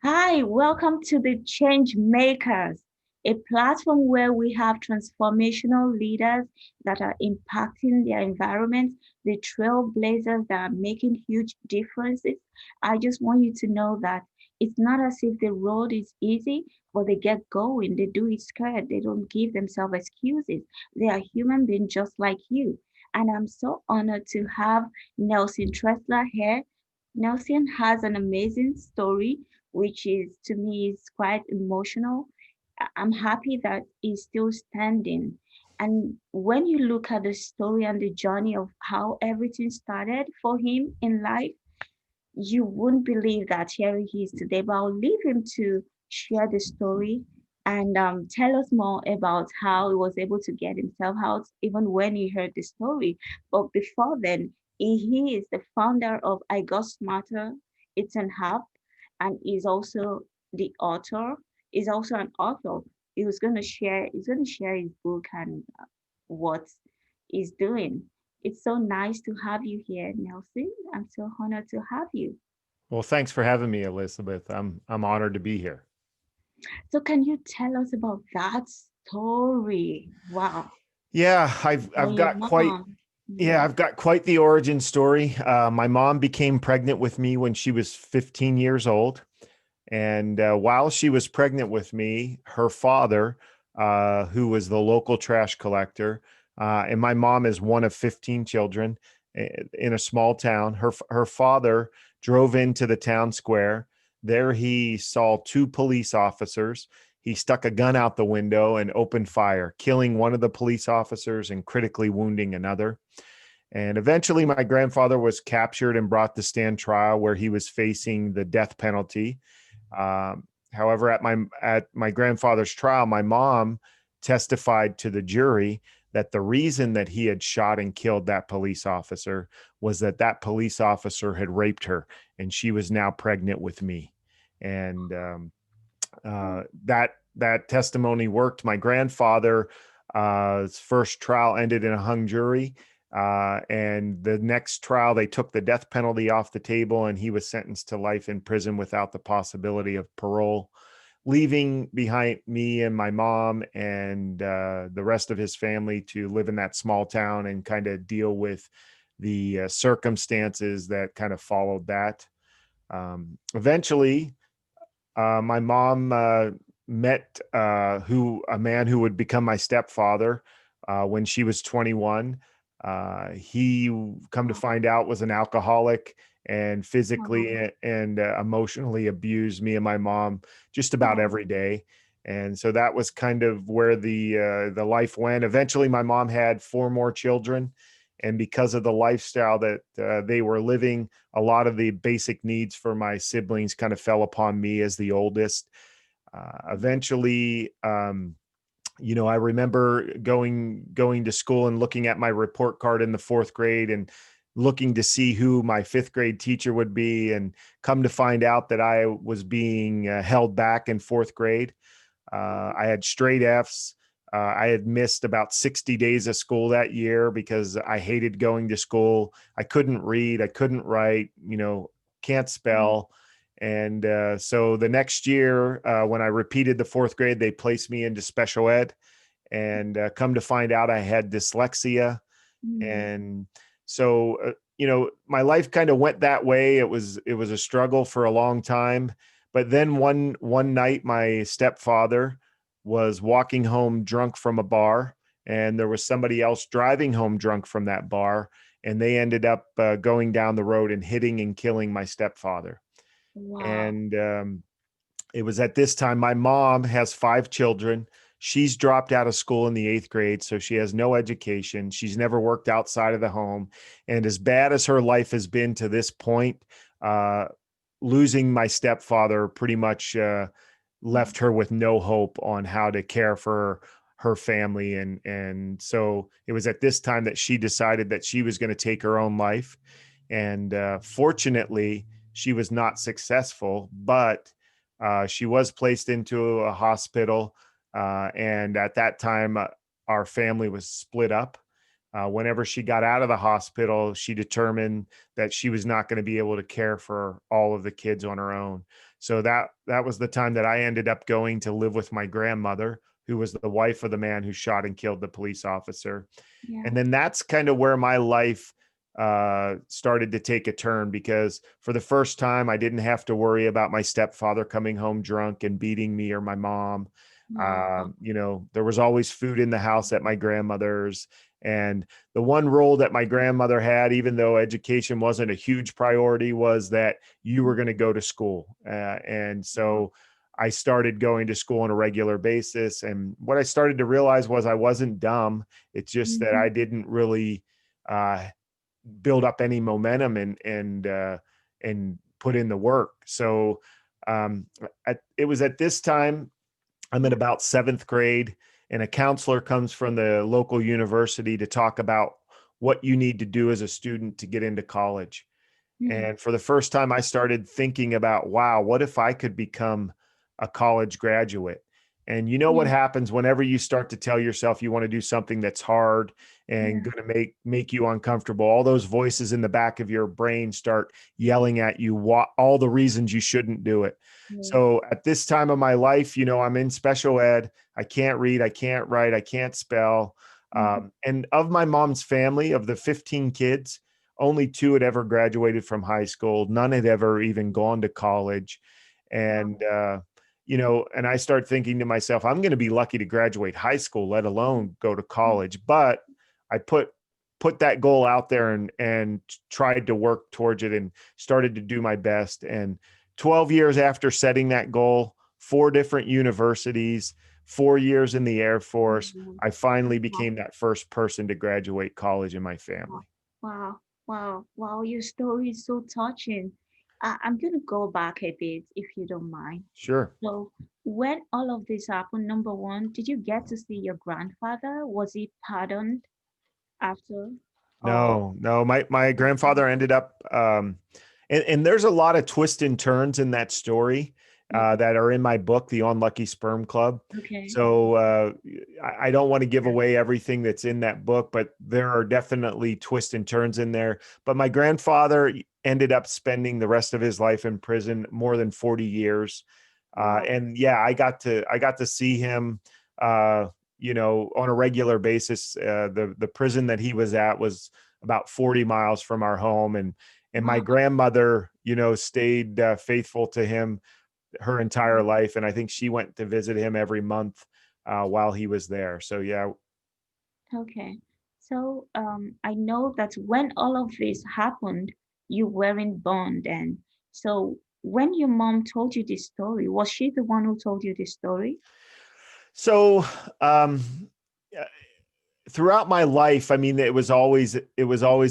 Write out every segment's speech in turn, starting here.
Hi, welcome to the Change Makers, a platform where we have transformational leaders that are impacting their environment, the trailblazers that are making huge differences. I just want you to know that it's not as if the road is easy, but they get going. They do it scared. They don't give themselves excuses. They are human beings just like you. And I'm so honored to have Nelson Tressler here. Nelson has an amazing story which is to me is quite emotional. I'm happy that he's still standing. And when you look at the story and the journey of how everything started for him in life, you wouldn't believe that here he is today. But I'll leave him to share the story and tell us more about how he was able to get himself out, even when he heard the story. But before then, he is the founder of IGOTSMARTER. It's an app, and is also the author. Is also an author. He was going to share. He's going to share his book and what he's doing. It's so nice to have you here, Nelson. I'm so honored to have you. Well, thanks for having me, Elizabeth. I'm honored to be here. So, can you tell us about that story? Wow. Yeah, I've When your got quite mom, yeah, yeah. I've got quite the origin story. My mom became pregnant with me when she was 15 years old, and while she was pregnant with me, her father, who was the local trash collector, and my mom is one of 15 children in a small town. Her father drove into the town square. There he saw two police officers. He stuck a gun out the window and opened fire, killing one of the police officers and critically wounding another. And eventually, my grandfather was captured and brought to stand trial where he was facing the death penalty. However, at my grandfather's trial, my mom testified to the jury that the reason that he had shot and killed that police officer was that that police officer had raped her, and she was now pregnant with me. And that testimony worked. My grandfather's first trial ended in a hung jury. And the next trial, they took the death penalty off the table, and he was sentenced to life in prison without the possibility of parole, leaving behind me and my mom and the rest of his family to live in that small town and kind of deal with the circumstances that kind of followed that. Eventually, my mom met who a man who would become my stepfather when she was 21. He, come to Wow. find out, was an alcoholic and Wow. physically and emotionally abused me and my mom just about Wow. every day. And so that was kind of where the life went. Eventually, my mom had four more children, and because of the lifestyle that they were living, a lot of the basic needs for my siblings kind of fell upon me as the oldest. Eventually, I remember going to school and looking at my report card in the fourth grade and looking to see who my fifth grade teacher would be, and come to find out that I was being held back in fourth grade. I had straight F's. I had missed about 60 days of school that year because I hated going to school. I couldn't read, I couldn't write, can't spell. And so the next year, when I repeated the fourth grade, they placed me into special ed, and come to find out I had dyslexia. Mm. And so, my life kind of went that way. It was a struggle for a long time. But then one night, my stepfather was walking home drunk from a bar, and there was somebody else driving home drunk from that bar, and they ended up going down the road and hitting and killing my stepfather. Wow. And it was at this time. My mom has five children. She's dropped out of school in the eighth grade, so she has no education. She's never worked outside of the home. And as bad as her life has been to this point, uh, losing my stepfather pretty much left her with no hope on how to care for her family. And so it was at this time that she decided that she was going to take her own life. And fortunately, she was not successful, but she was placed into a hospital. And at that time, our family was split up. Whenever she got out of the hospital, she determined that she was not going to be able to care for all of the kids on her own. So that was the time that I ended up going to live with my grandmother, who was the wife of the man who shot and killed the police officer. Yeah. And then that's kind of where my life started to take a turn, because for the first time, I didn't have to worry about my stepfather coming home drunk and beating me or my mom. Wow. There was always food in the house at my grandmother's. And the one rule that my grandmother had, even though education wasn't a huge priority, was that you were going to go to school. And Wow. so I started going to school on a regular basis. And what I started to realize was I wasn't dumb. It's just that Mhm. I didn't really uh, build up any momentum and put in the work. So it was at this time, I'm in about seventh grade, and a counselor comes from the local university to talk about what you need to do as a student to get into college. Mm. And for the first time, I started thinking about, wow, what if I could become a college graduate? And you know what Yeah. happens whenever you start to tell yourself you want to do something that's hard and Yeah. going to make you uncomfortable. All those voices in the back of your brain start yelling at you all the reasons you shouldn't do it. Yeah. So at this time of my life, I'm in special ed. I can't read, I can't write, I can't spell. Mhm. And of my mom's family, of the 15 kids, only two had ever graduated from high school. None had ever even gone to college. And, Wow. and I start thinking to myself, I'm going to be lucky to graduate high school, let alone go to college. But I put that goal out there and tried to work towards it and started to do my best. And 12 years after setting that goal, four different universities, 4 years in the Air Force, Mhm. I finally Wow. became that first person to graduate college in my family. Wow. Wow. Wow. Your story is so touching. I'm going to go back a bit if you don't mind. Sure. So, when all of this happened, number one, did you get to see your grandfather? Was he pardoned after? Or No, no, my grandfather ended up and there's a lot of twists and turns in that story yeah. that are in my book, The Unlucky Sperm Club. Okay. So I don't want to give away everything that's in that book, but there are definitely twists and turns in there. But my grandfather ended up spending the rest of his life in prison, more than 40 years. Wow. And yeah, I got to see him uh, on a regular basis. The prison that he was at was about 40 miles from our home, and my Wow. grandmother, stayed faithful to him her entire life, and I think she went to visit him every month while he was there. So yeah. Okay. So, I know that when all of this happened, you weren't born then. So, when your mom told you this story, was she the one who told you this story? So um, throughout my life, I mean, it was always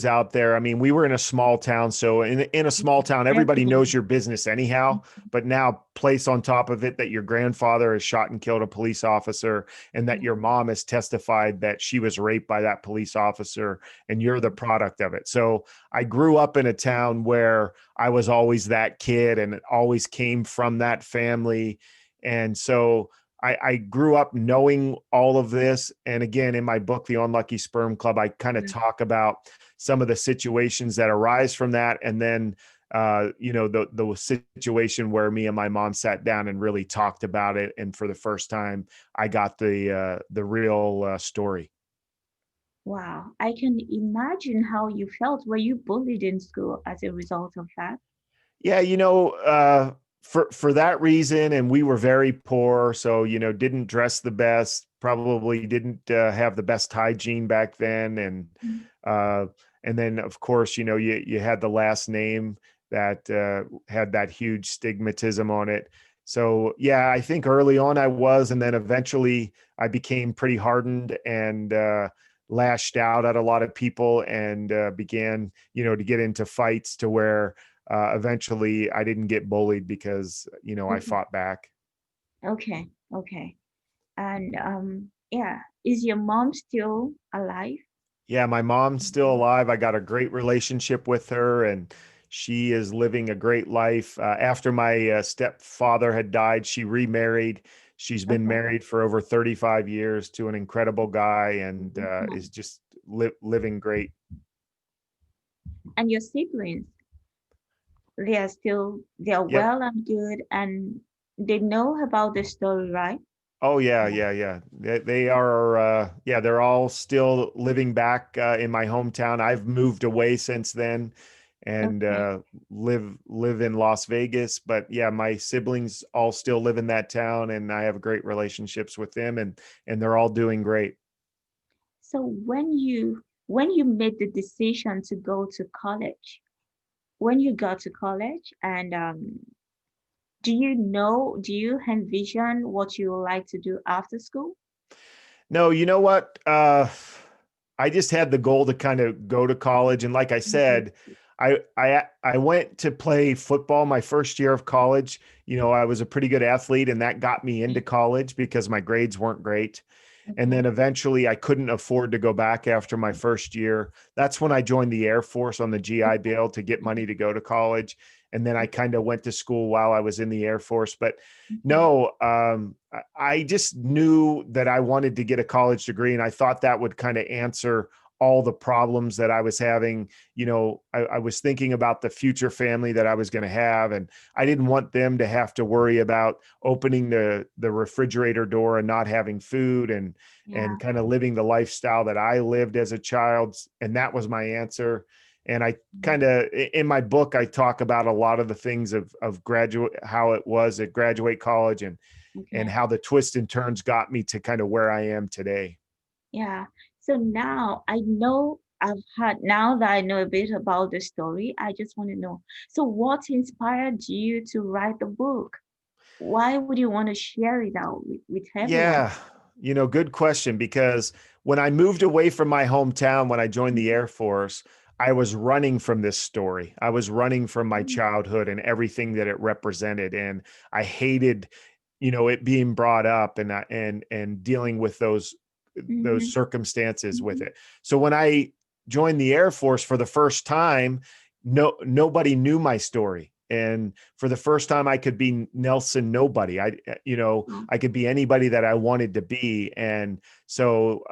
out there. I mean, we were in a small town, so in a small town, everybody knows Everyone. your business anyhow. But now, place on top of it that your grandfather has shot and killed a police officer, and that your mom has testified that she was raped by that police officer, and you're the product of it. So I grew up in a town where I was always that kid, and it always came from that family, and so I grew up knowing all of this. And again, in my book, The Unlucky Sperm Club, I kind of Yeah. talk about some of the situations that arise from that. And then, the situation where me and my mom sat down and really talked about it. And for the first time, I got the real story. Wow. I can imagine how you felt. Were you bullied in school as a result of that? Yeah, for that reason, and we were very poor, so didn't dress the best, probably didn't have the best hygiene back then, Mm. uh, and then of course, you had the last name that had that huge stigmatism on it. So yeah, I think early on I was, and then eventually I became pretty hardened and lashed out at a lot of people and began, to get into fights to where eventually I didn't get bullied because, I Okay. fought back. Okay. Okay. And yeah, is your mom still alive? Yeah, my mom's still alive. I got a great relationship with her, and she is living a great life. After my stepfather had died, she remarried. She's been Okay. married for over 35 years to an incredible guy, and is Wow. just living great. And your siblings, they are Yep. well and good, and they know about the story, right? Oh yeah, yeah, yeah. They are yeah, they're all still living back in my hometown. I've moved away since then and Okay. live in Las Vegas, but yeah, my siblings all still live in that town and I have great relationships with them and they're all doing great. So when you made the decision to go to college, when you got to college, and do you envision what you would like to do after school? No, you know what? I just had the goal to kind of go to college, and like I Mhm. said, I went to play football my first year of college. You know, I was a pretty good athlete, and that got me into college because my grades weren't great. And Okay. then eventually I couldn't afford to go back after my first year. That's when I joined the Air Force on the GI Bill to get money to go to college. And then I kind of went to school while I was in the Air Force. But Mhm. no, I just knew that I wanted to get a college degree. And I thought that would kind of answer all the problems that I was having. You know, I was thinking about the future family that I was going to have. And I didn't want them to have to worry about opening the refrigerator door and not having food and Yeah. kind of living the lifestyle that I lived as a child. And that was my answer. And I kind of in my book I talk about a lot of the things of graduate how it was at graduate college and Okay. how the twists and turns got me to kind of where I am today. Yeah. So now I know now that I know a bit about the story, I just want to know. So what inspired you to write the book? Why would you want to share it out with everyone? Yeah, you know, good question because when I moved away from my hometown when I joined the Mhm. Air Force, I was running from this story. I was running from my Mhm. childhood and everything that it represented and I hated, you know, it being brought up and dealing with those Mhm. circumstances with Mhm. it. So when I joined the Air Force for the first time, nobody knew my story. And for the first time I could be Nelson nobody. You know, Oh, I could be anybody that I wanted to be. And so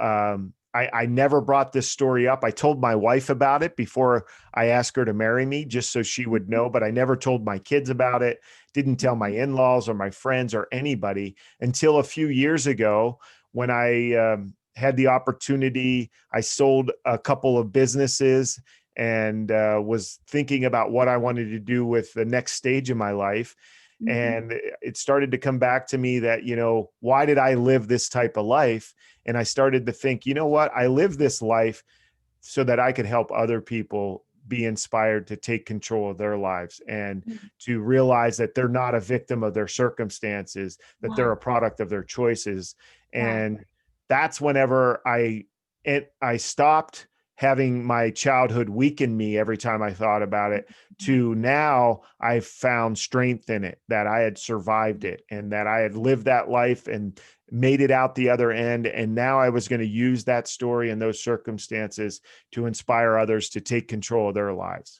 I never brought this story up. I told my wife about it before I asked her to marry me, just so she would mhm. know, but I never told my kids about it, didn't tell my Mhm. in-laws or my friends or anybody until a few years ago when I had the opportunity. I sold a couple of businesses and was thinking about what I wanted to do with the next stage of my life. Mhm. And it started to come back to me that, you know, why did I live this type of life? And I started to think, you know what? I live this life so that I could help other people be inspired to take control of their lives and Mhm. to realize that they're not a victim of their circumstances, that they're Right. a product of their choices. Right. And that's whenever I stopped having my childhood weaken me every time I thought about it Mhm. to now I've found strength in it, that I had survived it and that I had lived that life and made it out the other end. And now I was going to use that story and those circumstances to inspire others to take control of their lives.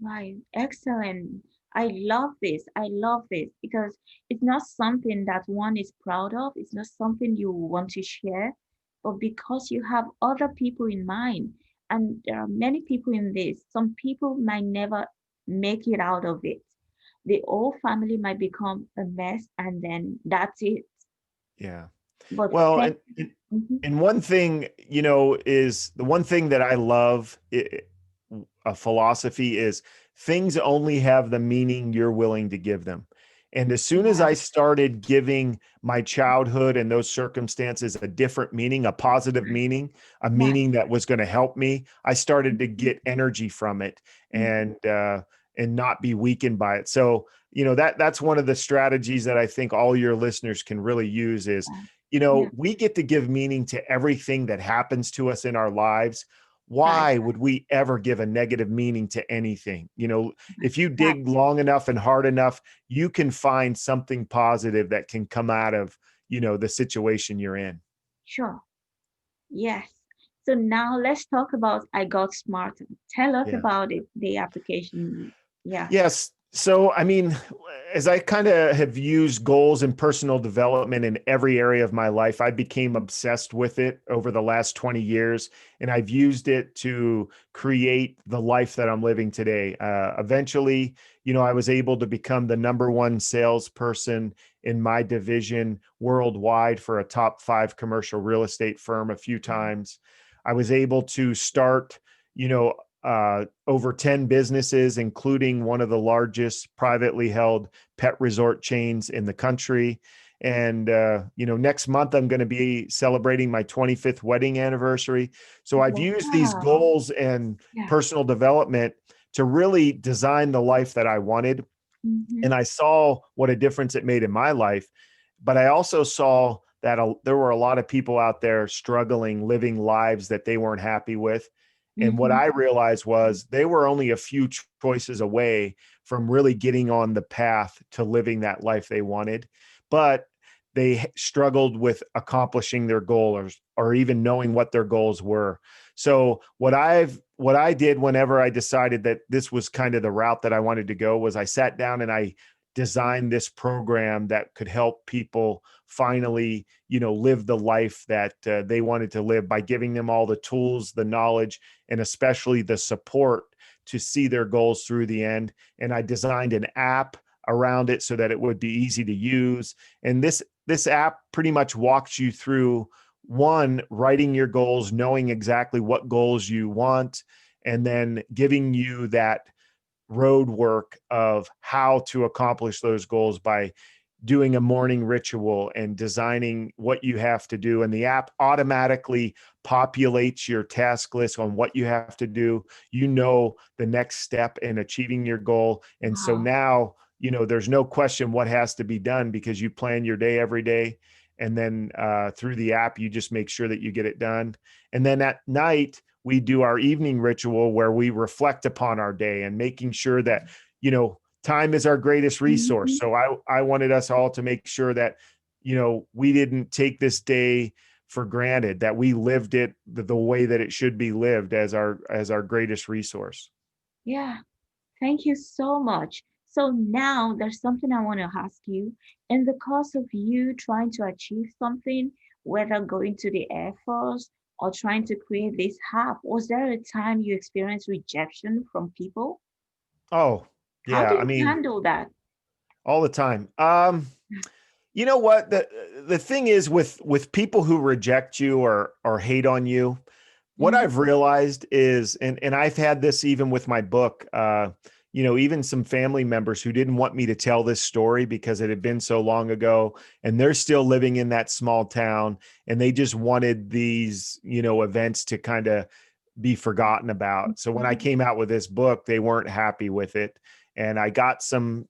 Right. Excellent. I love this. I love this because it's not something that one is proud of. It's not something you want to share, but because you have other people in mind. And there are many people in this. Some people might never make it out of it. The whole family might become a mess and then that's it. Yeah. But Well, thank Mhm. and one thing, you know, is the one thing that I love a philosophy is things only have the meaning you're willing to give them. And as soon as Yeah. I started giving my childhood and those circumstances a different meaning, a positive meaning, a Right. meaning that was going to help me, I started to Mhm. get energy from it Mhm. and not be weakened by it. So, you know, that's one of the strategies that I think all your listeners can really use is, Yeah. you Yeah. know, we get to give meaning to everything that happens to us in our lives. Right. Why would we ever give a negative meaning to anything? You know, if you Right. dig long enough and hard enough, you can find something positive that can come out of, you know, the situation you're in. Sure. Yes. So now let's talk about I Got Smarter. Tell us Yeah. about it, the application. Yeah. Yes. So, I mean, as I kind of have used goals and personal development in every area of my life, I became obsessed with it over the last 20 years. And I've used it to create the life that I'm living today. Eventually, I was able to become the number one salesperson in my division worldwide for a top 5 commercial real estate firm a few times. I was able to start, you know, over 10 businesses, including one of the largest privately held pet resort chains in the country. And, next month I'm going to be celebrating my 25th wedding anniversary. So I've used these Wow. goals and Yeah. personal development to really design the life that I wanted. Mm-hmm. And I saw what a difference it made in my life. But I also saw that there were a lot of people out there struggling, living lives that they weren't happy with. And what Mm-hmm. I realized was they were only a few choices away from really getting on the path to living that life they wanted. But they struggled with accomplishing their goal, or even knowing what their goals were. So what I did whenever I decided that this was kind of the route that I wanted to go was I sat down and I designed this program that could help people finally, live the life that they wanted to live by giving them all the tools, the knowledge, and especially the support to see their goals through the end. And I designed an app around it so that it would be easy to use. And this app pretty much walks you through, one, writing your goals, knowing exactly what goals you want, and then giving you that road work of how to accomplish those goals by doing a morning ritual and designing what you have to do. And the app automatically populates your task list on what you have to do. The next step in achieving your goal. And so Wow. now, there's no question what has to be done because you plan your day every day. And then through the app, you just make sure that you get it done. And then at night, we do our evening ritual where we reflect upon our day and making sure that, time is our greatest resource. Mm-hmm. So I wanted us all to make sure that, we didn't take this day for granted, that we lived it the way that it should be lived as our greatest resource. Yeah. Thank you so much. So now there's something I want to ask you. In the course of you trying to achieve something, whether going to the Air Force or trying to create this app, was there a time you experienced rejection from people? Oh, How yeah. do I you mean, handle that? all the time. You know what? The thing is with people who reject you or hate on you, what Mm-hmm. I've realized is, and I've had this even with my book, even some family members who didn't want me to tell this story because it had been so long ago, and they're still living in that small town, and they just wanted these, events to kind of be forgotten about. So when I came out with this book, they weren't happy with it. And I got some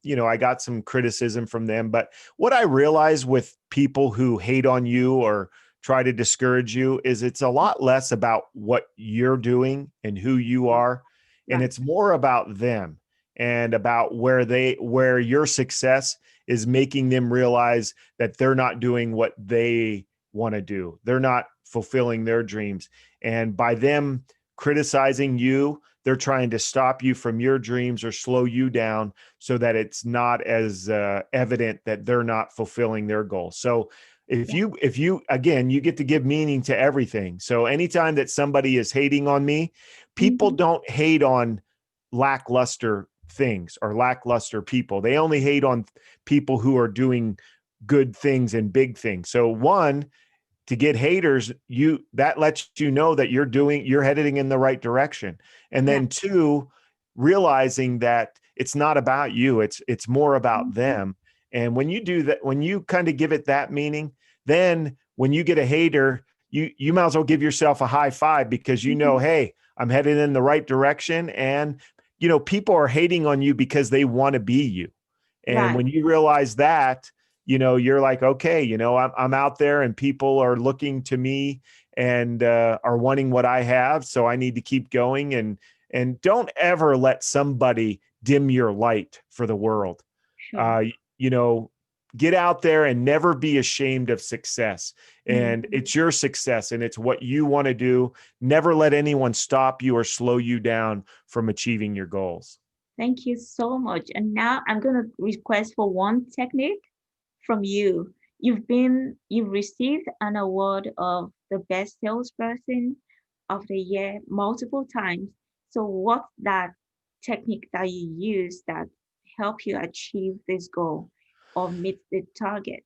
criticism from them. But what I realize with people who hate on you or try to discourage you is it's a lot less about what you're doing and who you are. And Right. it's more about them and about where your success is making them realize that they're not doing what they want to do. They're not fulfilling their dreams. And by them criticizing you, they're trying to stop you from your dreams or slow you down so that it's not as evident that they're not fulfilling their goals. So Yeah. if you again, you get to give meaning to everything. So anytime that somebody is hating on me, people Mm-hmm. don't hate on lackluster things or lackluster people. They only hate on people who are doing good things and big things. So one, to get haters, that lets you know that you're heading in the right direction. And Yeah. then two, realizing that it's not about you, it's more about Mm-hmm. them. And when you do that, when you kind of give it that meaning, then when you get a hater, you might as well give yourself a high five because Mm-hmm. hey, I'm headed in the right direction. And people are hating on you because they want to be you. And Right. when you realize that, you're like, okay, I'm out there and people are looking to me and are wanting what I have. So I need to keep going, and don't ever let somebody dim your light for the world. Sure. Uh, you know, get out there and never be ashamed of success. And Mm-hmm. it's your success and it's what you want to do. Never let anyone stop you or slow you down from achieving your goals. Thank you so much. And now I'm going to request for one technique from you. You've received an award of the best salesperson of the year multiple times. So what's that technique that you use that help you achieve this goal or meet the target?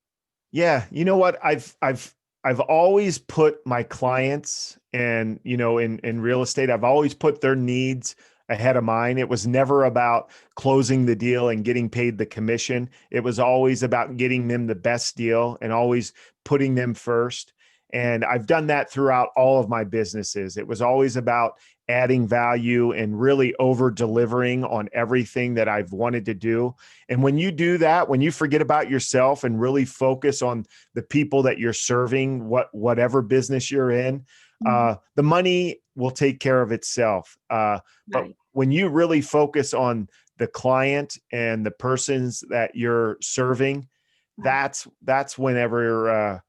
Yeah, you know what? I've always put my clients and in real estate, I've always put their needs ahead of mine. It was never about closing the deal and getting paid the commission. It was always about getting them the best deal and always putting them first. And I've done that throughout all of my businesses. It was always about adding value and really over delivering on everything that I've wanted to do. And when you do that, when you forget about yourself and really focus on the people that you're serving, whatever business you're in, Mhm. the money will take care of itself. But Right, when you really focus on the client and the persons that you're serving, right. that's whenever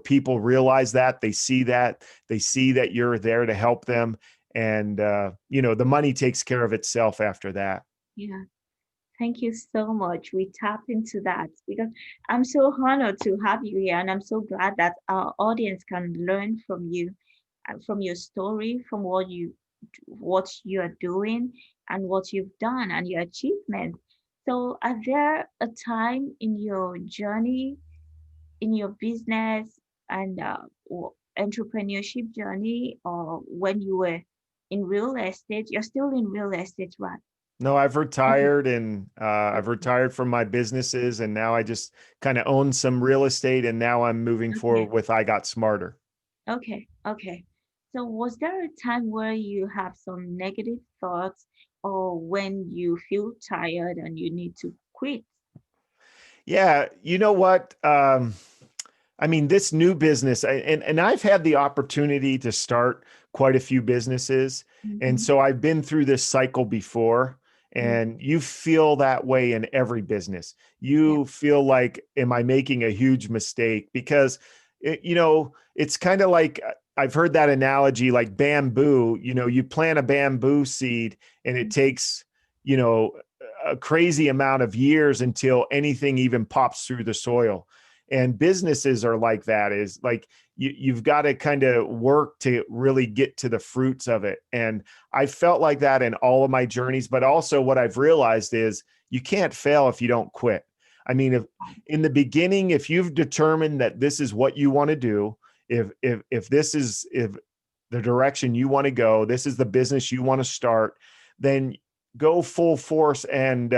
people realize that they see that you're there to help them, and the money takes care of itself after that. Yeah. Thank you so much. We tap into that because I'm so honored to have you here, and I'm so glad that our audience can learn from you, from your story, from what you are doing, and what you've done, and your achievements. So, are there a time in your journey, in your business and entrepreneurship journey, or when you were in real estate? You're still in real estate, right? No, I've Okay. retired, and I've Okay. retired from my businesses, and now I just kind of own some real estate, and now I'm moving Okay. forward with I Got Smarter. Okay, okay. So was there a time where you have some negative thoughts or when you feel tired and you need to quit? Yeah, you know what? I mean, this new business, and I've had the opportunity to start quite a few businesses, and Mm-hmm. so I've been through this cycle before. Yeah, And you feel that way in every business. yeah. You feel like, am I making a huge mistake? Because it's kind of like I've heard that analogy, like bamboo. You plant a bamboo seed, and it takes you know a crazy amount of years until anything even pops through the soil. And businesses are like that, is like you've got to kind of work to really get to the fruits of it. And I felt like that in all of my journeys, but also what I've realized is you can't fail if you don't quit. I mean, if in the beginning, if you've determined that this is what you want to do, if this is if the direction you want to go, this is the business you want to start, then go full force. And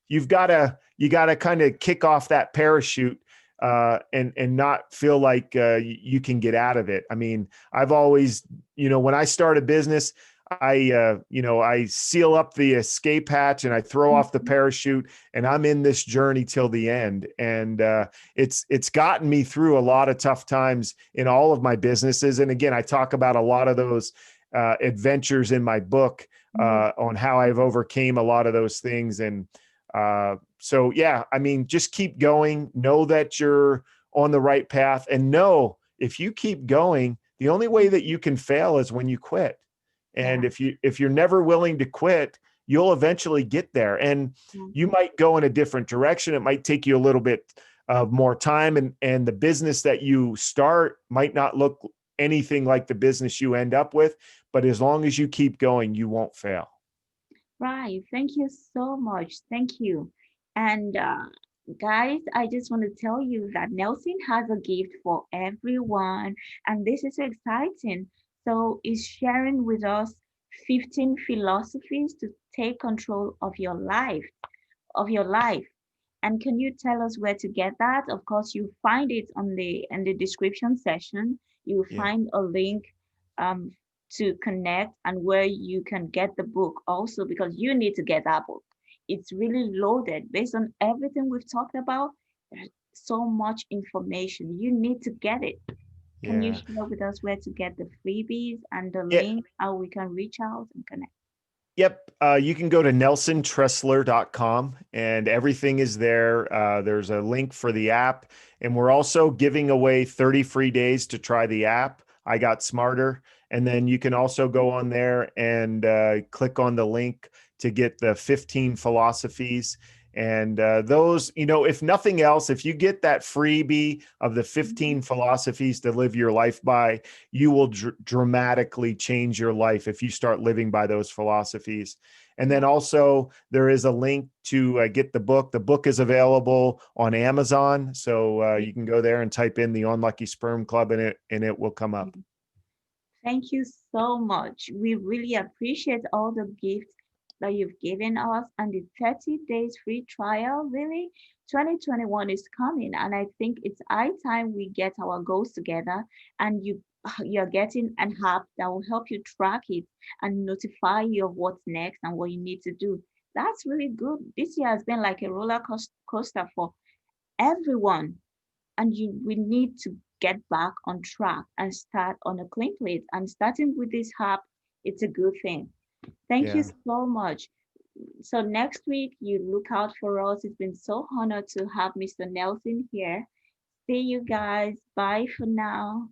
you got to kind of kick off that parachute, and not feel like you can get out of it. I mean, I've always, when I start a business, I seal up the escape hatch and I throw off the Mhm. parachute, and I'm in this journey till the end. And it's gotten me through a lot of tough times in all of my businesses. And again, I talk about a lot of those adventures in my book, Yeah, on how I've overcame a lot of those things. And so, yeah, I mean, just keep going. Know that you're on the right path, and know if you keep going, the only way that you can fail is when you quit. And yeah, if you're never willing to quit, you'll eventually get there. And yeah. you might go in a different direction. It might take you a little bit of more time, and the business that you start might not look anything like the business you end up with. But as long as you keep going, you won't fail. Right. Thank you so much. Thank you. And guys, I just want to tell you that Nelson has a gift for everyone, and this is exciting. So he's sharing with us 15 philosophies to take control of your life. And can you tell us where to get that? Of course, you find it on the in the description section. You will Yeah. find a link um, to connect and where you can get the book also because you need to get that book. It's really loaded based on everything we've talked about. There's so much information. You need to get it. Can you Yeah. share with us where to get the freebies and the Yeah. link, how we can reach out and connect? Yep. You can go to nelsontressler.com, and everything is there. There's a link for the app, and we're also giving away 30 free days to try the app. I Got Smarter. And then you can also go on there and click on the link to get the 15 philosophies. And those, if nothing else, if you get that freebie of the 15 philosophies to live your life by, you will dramatically change your life if you start living by those philosophies. And then also there is a link to get the book. The book is available on Amazon. So you can go there and type in the Unlucky Sperm Club and it will come up. Thank you so much. We really appreciate all the gifts that you've given us and the 30 days free trial. Really, 2021 is coming, and I think it's high time we get our goals together and you're getting an app that will help you track it and notify you of what's next and what you need to do. That's really good. This year has been like a roller coaster for everyone, and we need to get back on track and start on a clean plate. And starting with this app, it's a good thing. Thank you Yeah. so much. So next week, you look out for us. It's been so honored to have Mr. Nelson here. See you guys. Bye for now.